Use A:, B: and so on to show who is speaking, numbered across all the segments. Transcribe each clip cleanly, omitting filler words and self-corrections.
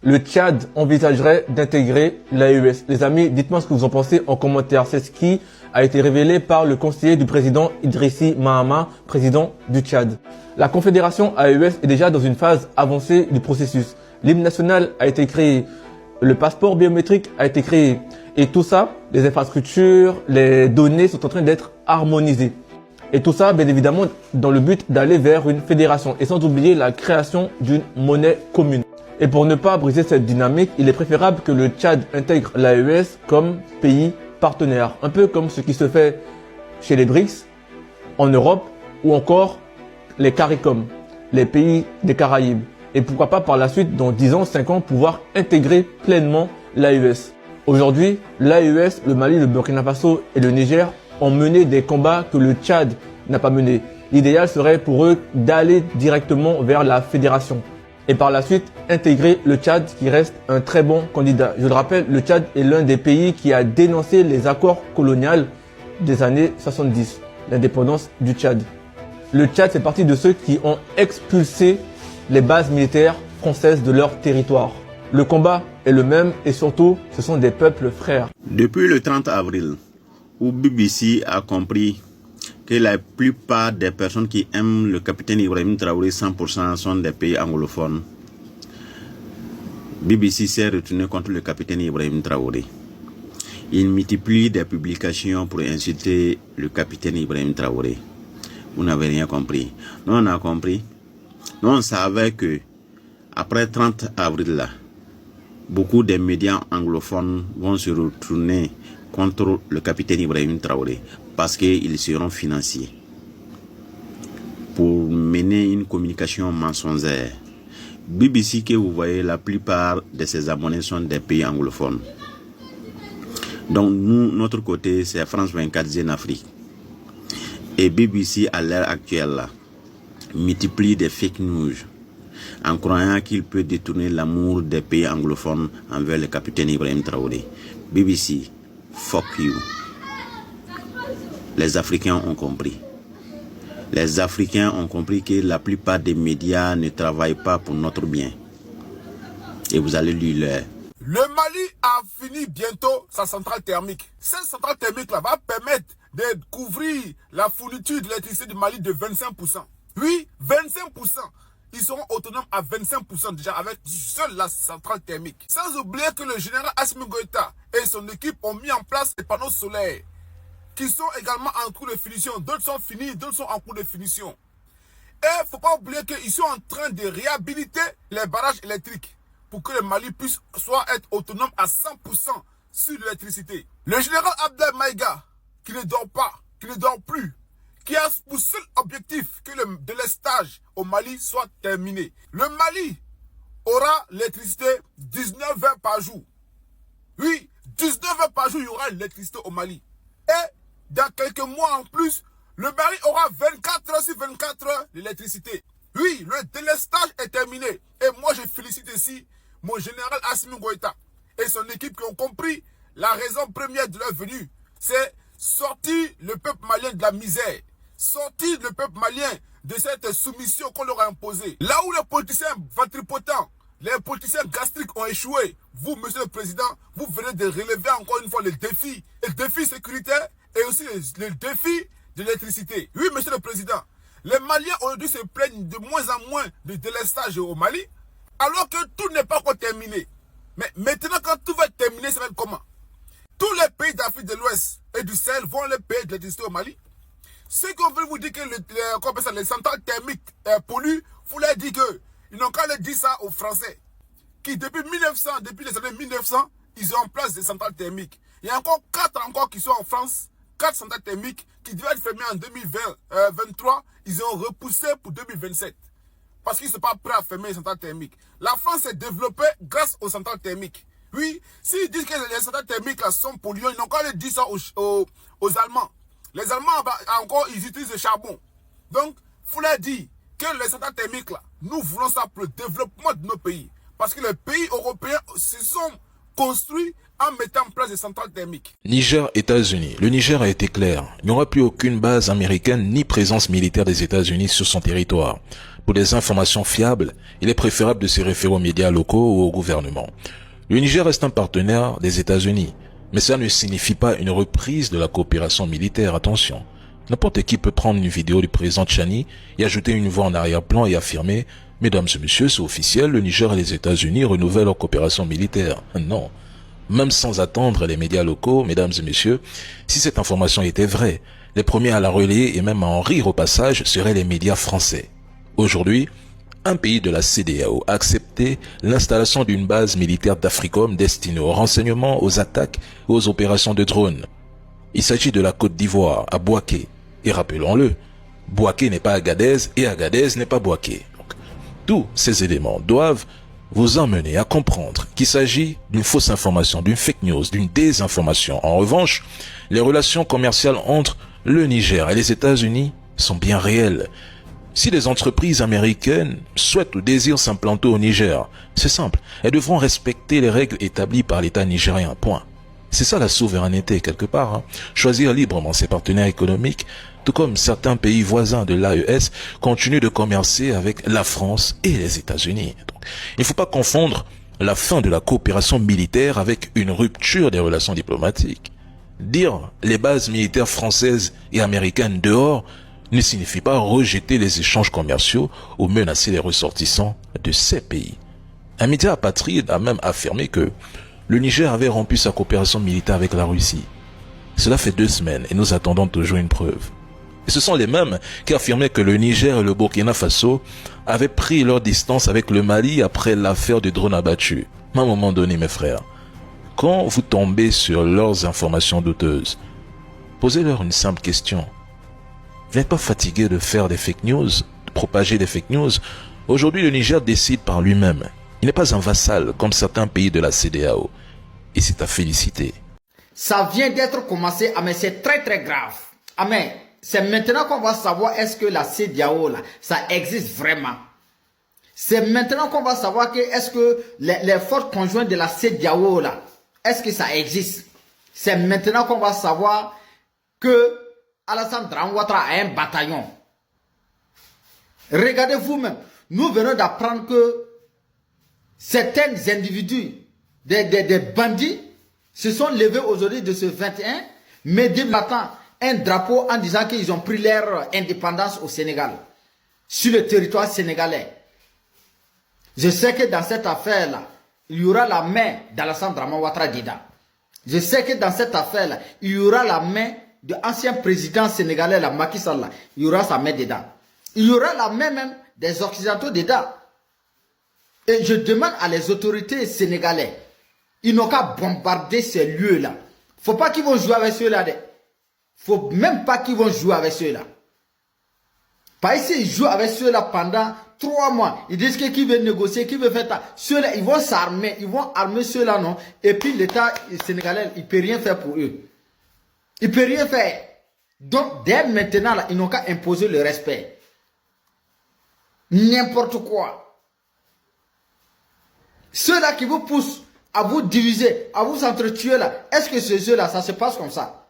A: le Tchad envisagerait d'intégrer l'AES. Les amis, dites-moi ce que vous en pensez en commentaire. C'est ce qui a été révélé par le conseiller du président Idrissi Mahama, président du Tchad. La confédération AES est déjà dans une phase avancée du processus. L'hymne national a été créé, le passeport biométrique a été créé. Et tout ça, les infrastructures, les données sont en train d'être harmonisées. Et tout ça, bien évidemment, dans le but d'aller vers une fédération. Et sans oublier la création d'une monnaie commune. Et pour ne pas briser cette dynamique, il est préférable que le Tchad intègre l'AES comme pays partenaire. Un peu comme ce qui se fait chez les BRICS, en Europe, ou encore les CARICOM, les pays des Caraïbes. Et pourquoi pas par la suite, dans 10 ans, 5 ans, pouvoir intégrer pleinement l'AES. Aujourd'hui, l'AES, le Mali, le Burkina Faso et le Niger ont mené des combats que le Tchad n'a pas menés. L'idéal serait pour eux d'aller directement vers la fédération. Et par la suite, intégrer le Tchad qui reste un très bon candidat. Je le rappelle, le Tchad est l'un des pays qui a dénoncé les accords coloniaux des années 70, l'indépendance du Tchad. Le Tchad fait partie de ceux qui ont expulsé les bases militaires françaises de leur territoire. Le combat est le même et surtout, ce sont des peuples frères.
B: Depuis le 30 avril, où BBC a compris que la plupart des personnes qui aiment le capitaine Ibrahim Traoré 100% sont des pays anglophones, BBC s'est retourné contre le capitaine Ibrahim Traoré. Il multiplie des publications pour insulter le capitaine Ibrahim Traoré. Vous n'avez rien compris. Nous, on a compris. Nous, on savait que après 30 avril, là, beaucoup des médias anglophones vont se retourner contre le capitaine Ibrahim Traoré parce qu'ils seront financiers pour mener une communication mensongère. BBC que vous voyez, la plupart de ses abonnés sont des pays anglophones. Donc nous, notre côté, c'est France 24 Zen Afrique. Et BBC à l'heure actuelle là, multiplie des fake news en croyant qu'il peut détourner l'amour des pays anglophones envers le capitaine Ibrahim Traoré. BBC, fuck you. Les Africains ont compris. Les Africains ont compris que la plupart des médias ne travaillent pas pour notre bien. Et vous allez lire leur.
C: Le Mali a fini bientôt sa centrale thermique. Cette centrale thermique-là va permettre de couvrir la fourniture de l'électricité du Mali de 25%. Oui, 25%. Ils seront autonomes à 25% déjà avec seule la centrale thermique. Sans oublier que le général Assimi Goïta et son équipe ont mis en place des panneaux solaires qui sont également en cours de finition. D'autres sont finis, d'autres sont en cours de finition. Et il ne faut pas oublier qu'ils sont en train de réhabiliter les barrages électriques pour que le Mali puisse soit être autonome à 100% sur l'électricité. Le général Abdel Maïga, qui ne dort pas, qui ne dort plus, qui a pour seul objectif que le délestage au Mali soit terminé. Le Mali aura l'électricité 19 heures par jour. Oui, 19 heures par jour, il y aura l'électricité au Mali. Et dans quelques mois en plus, le Mali aura 24 heures sur 24 heures d'électricité. Oui, le délestage est terminé. Et moi, je félicite ici mon général Assimi Goïta et son équipe qui ont compris la raison première de leur venue. C'est sortir le peuple malien de la misère. Sortir le peuple malien de cette soumission qu'on leur a imposée. Là où les politiciens ventripotents, les politiciens gastriques ont échoué, vous, monsieur le président, vous venez de relever encore une fois le défi sécuritaire et aussi le défi de l'électricité. Oui, monsieur le président, les Maliens aujourd'hui se plaignent de moins en moins de délestage au Mali, alors que tout n'est pas encore terminé. Mais maintenant, quand tout va être terminé, ça va être comment? Tous les pays d'Afrique de l'Ouest et du Sahel vont les payer de l'électricité au Mali. Ceux qui veulent vous dire que les centrales thermiques polluent, vous leur dites qu'ils n'ont qu'à le dire ça aux Français. Qui depuis les années 1900, ils ont en place des centrales thermiques. Il y a encore 4 encore qui sont en France, 4 centrales thermiques qui devaient être fermées en 2023. Ils ont repoussé pour 2027. Parce qu'ils ne sont pas prêts à fermer les centrales thermiques. La France s'est développée grâce aux centrales thermiques. Oui, s'ils disent que les centrales thermiques là, sont polluantes, ils n'ont qu'à le dire ça aux Allemands. Les Allemands, encore, ils utilisent le charbon. Donc, il faut leur dire que les centrales thermiques, là, nous voulons ça pour le développement de nos pays. Parce que les pays européens se sont construits en mettant en place des centrales thermiques.
D: Niger, États-Unis. Le Niger a été clair. Il n'y aura plus aucune base américaine ni présence militaire des États-Unis sur son territoire. Pour des informations fiables, il est préférable de se référer aux médias locaux ou au gouvernement. Le Niger reste un partenaire des États-Unis, mais ça ne signifie pas une reprise de la coopération militaire, attention. N'importe qui peut prendre une vidéo du président Tchani et ajouter une voix en arrière-plan et affirmer « Mesdames et messieurs, c'est officiel, le Niger et les États-Unis renouvellent leur coopération militaire. » Non. Même sans attendre les médias locaux, mesdames et messieurs, si cette information était vraie, les premiers à la relayer et même à en rire au passage seraient les médias français. Aujourd'hui, un pays de la CEDEAO a accepté l'installation d'une base militaire d'Africom destinée au renseignement, aux attaques et aux opérations de drones. Il s'agit de la Côte d'Ivoire, à Bouaké. Et rappelons-le, Bouaké n'est pas Agadez et Agadez n'est pas Bouaké. Donc, tous ces éléments doivent vous emmener à comprendre qu'il s'agit d'une fausse information, d'une fake news, d'une désinformation. En revanche, les relations commerciales entre le Niger et les États-Unis sont bien réelles. Si les entreprises américaines souhaitent ou désirent s'implanter au Niger, c'est simple, elles devront respecter les règles établies par l'État nigérien, point. C'est ça la souveraineté quelque part, hein. Choisir librement ses partenaires économiques, tout comme certains pays voisins de l'AES continuent de commercer avec la France et les États-Unis. Il ne faut pas confondre la fin de la coopération militaire avec une rupture des relations diplomatiques. Dire les bases militaires françaises et américaines dehors ne signifie pas rejeter les échanges commerciaux ou menacer les ressortissants de ces pays. Un média apatride a même affirmé que le Niger avait rompu sa coopération militaire avec la Russie. Cela fait 2 semaines et nous attendons toujours une preuve. Et ce sont les mêmes qui affirmaient que le Niger et le Burkina Faso avaient pris leur distance avec le Mali après l'affaire du drone abattu. À un moment donné, mes frères, quand vous tombez sur leurs informations douteuses, posez-leur une simple question. Vous n'êtes pas fatigué de faire des fake news, de propager des fake news? Aujourd'hui, le Niger décide par lui-même. Il n'est pas un vassal comme certains pays de la CEDEAO. Et c'est à féliciter.
E: Ça vient d'être commencé, mais c'est très très grave. Mais c'est maintenant qu'on va savoir est-ce que la CEDEAO, là, ça existe vraiment. C'est maintenant qu'on va savoir que est-ce que les forces conjointes de la CEDEAO, là, est-ce que ça existe. C'est maintenant qu'on va savoir que Alassane Dramane Ouattara a un bataillon. Regardez vous-même, nous venons d'apprendre que certains individus, des bandits, se sont levés aujourd'hui de ce 21, mais débattant un drapeau en disant qu'ils ont pris leur indépendance au Sénégal, sur le territoire sénégalais. Je sais que dans cette affaire-là, il y aura la main d'Alassane Dramane Ouattara dedans. Je sais que dans cette affaire-là, il y aura la main de l'ancien président sénégalais, la Macky Sall, il y aura sa main dedans. Il y aura la main même des Occidentaux dedans. Et je demande à les autorités sénégalaises, ils n'ont qu'à bombarder ces lieux-là. Faut pas qu'ils vont jouer avec ceux-là. Faut même pas qu'ils vont jouer avec ceux-là. Parce qu'ils jouent avec ceux-là pendant 3 mois. Ils disent qu'ils veulent négocier, qu'ils veulent faire ça. Ceux-là, ils vont s'armer. Ils vont armer ceux-là, non. Et puis l'État sénégalais, il ne peut rien faire pour eux. Il ne peut rien faire. Donc, dès maintenant, là, ils n'ont qu'à imposer le respect. N'importe quoi. Ceux-là qui vous poussent à vous diviser, à vous entretuer là, est-ce que ces jeux-là, ça se passe comme ça?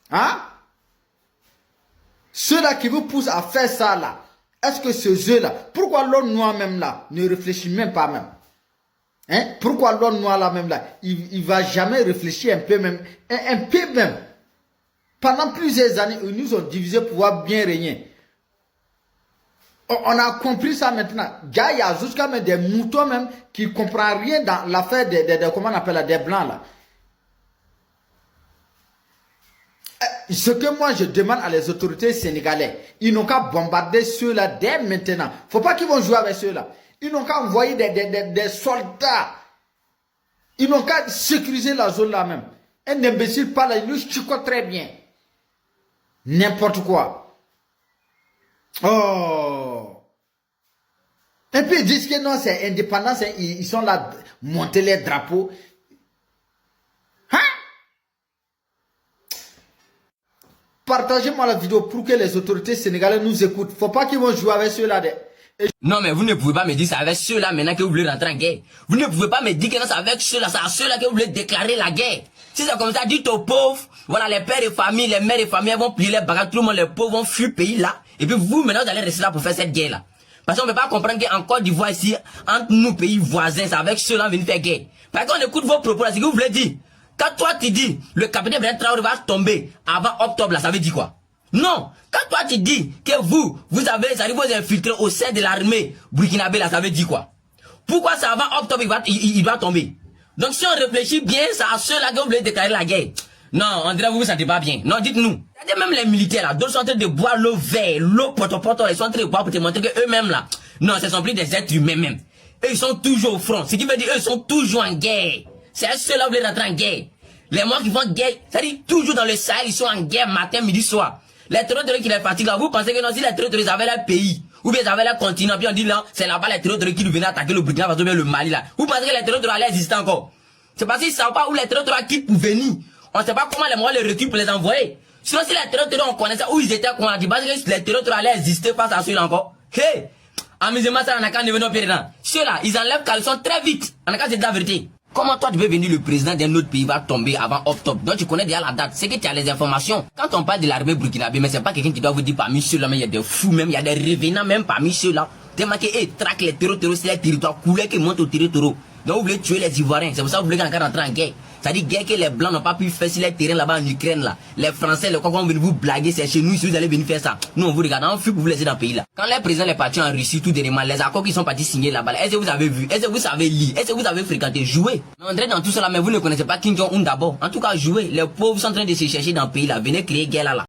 E: Hein? Ceux-là qui vous poussent à faire ça là, est-ce que ce jeu-là, pourquoi l'homme noir même là, ne réfléchit même pas même? Hein? Pourquoi l'homme noir là même là, il va jamais réfléchir un peu même, un peu même. Pendant plusieurs années, ils nous ont divisés pour pouvoir bien régner. On a compris ça maintenant. Il y a jusqu'à même des moutons même qui ne comprennent rien dans l'affaire comment on appelle des blancs là. Ce que moi je demande à les autorités sénégalaises, ils n'ont qu'à bombarder ceux-là dès maintenant. Il ne faut pas qu'ils vont jouer avec ceux-là. Ils n'ont qu'à envoyer des soldats. Ils n'ont qu'à sécuriser la zone là même. Un imbécile parle, il nous chicote très bien. N'importe quoi. Oh! Et puis ils disent que non, c'est indépendance, ils sont là, monter les drapeaux. Hein? Partagez-moi la vidéo pour que les autorités sénégalaises nous écoutent. Faut pas qu'ils vont jouer avec ceux-là.
F: Non, mais vous ne pouvez pas me dire c'est avec ceux-là maintenant que vous voulez rentrer en guerre. Vous ne pouvez pas me dire que non, c'est avec ceux-là, c'est à ceux-là que vous voulez déclarer la guerre. Si c'est comme ça, dites aux pauvres, voilà, les pères et familles, les mères et familles vont plier les bagages, tout le monde, les pauvres vont fuir le pays là. Et puis vous, maintenant, vous allez rester là pour faire cette guerre-là. Parce qu'on ne peut pas comprendre qu'en Côte d'Ivoire ici, entre nous pays voisins, c'est avec ceux-là venus faire guerre. Parce qu'on écoute vos propos là, c'est ce que vous voulez dire. Quand toi tu dis, le capitaine Ibrahim Traoré va tomber avant octobre là, ça veut dire quoi? Non. Quand toi tu dis que vous avez, ça veut vous infiltrer au sein de l'armée burkinabé là, ça veut dire quoi? Pourquoi c'est avant octobre il doit tomber? Donc si on réfléchit bien, c'est à ceux-là que vous voulez déclarer la guerre. Non, André, vous vous sentez pas bien. Non, dites-nous. Même les militaires là, d'autres sont en train de boire l'eau verte, l'eau poto, ils sont en train de boire pour te montrer qu'eux-mêmes là, non, ce sont plus des êtres humains même. Eux, ils sont toujours au front. Ce qui veut dire, eux, ils sont toujours en guerre. C'est ceux-là qui veulent rentrer en guerre. Les morts qui font guerre, c'est-à-dire toujours dans le Sahel, ils sont en guerre matin, midi, soir. Les terroristes qui les fatiguent là, vous pensez que non, si les terroristes avaient leur pays, ou bien ils avaient leur continent, puis on dit là, c'est là-bas les terroristes qui nous venaient attaquer le Burkina Faso, bien le Mali là. Vous pensez que les terroristes allaient exister encore? C'est parce qu'ils ne savent pas où les terroristes quittent pour venir. On ne sait pas comment les moyens les reculent pour les envoyer. Sinon, si les terroristes on connaissait où ils étaient, qu'on a dit, parce que les terroristes allaient exister face à ceux-là encore. Hey! Amusez-moi ça, on a qu'à devenir président. Ceux-là, ils enlèvent caleçon très vite. On a qu'à dire la vérité. Comment toi tu veux venir, le président d'un autre pays va tomber avant octobre? Donc tu connais déjà la date. C'est que tu as les informations. Quand on parle de l'armée burkinabé, mais c'est pas quelqu'un qui doit vous dire parmi ceux-là, mais il y a des fous même, il y a des revenants même parmi ceux-là. Tellement qu'ils traquent les terroristes, les territoires coulés qui montent au territoire. Donc vous voulez tuer les Ivoiriens. C'est pour ça que vous voulez encore rentrer en guerre. C'est-à-dire guerre que les Blancs n'ont pas pu faire sur les terrains là-bas en Ukraine là. Les Français, les quoi vont venir vous blaguer, c'est chez nous si vous allez venir faire ça. Nous on vous regarde, on fuit pour vous laisser dans le pays là. Quand les présidents sont partis en Russie, tout dernièrement, les accords qui sont partis signer là-bas, est-ce que vous avez vu? Est-ce que vous savez lire? Est-ce que vous avez fréquenté? Jouer? André dans tout cela, mais vous ne connaissez pas Kim Jong-un d'abord. En tout cas, jouer. Les pauvres sont en train de se chercher dans le pays là. Venez créer guerre là.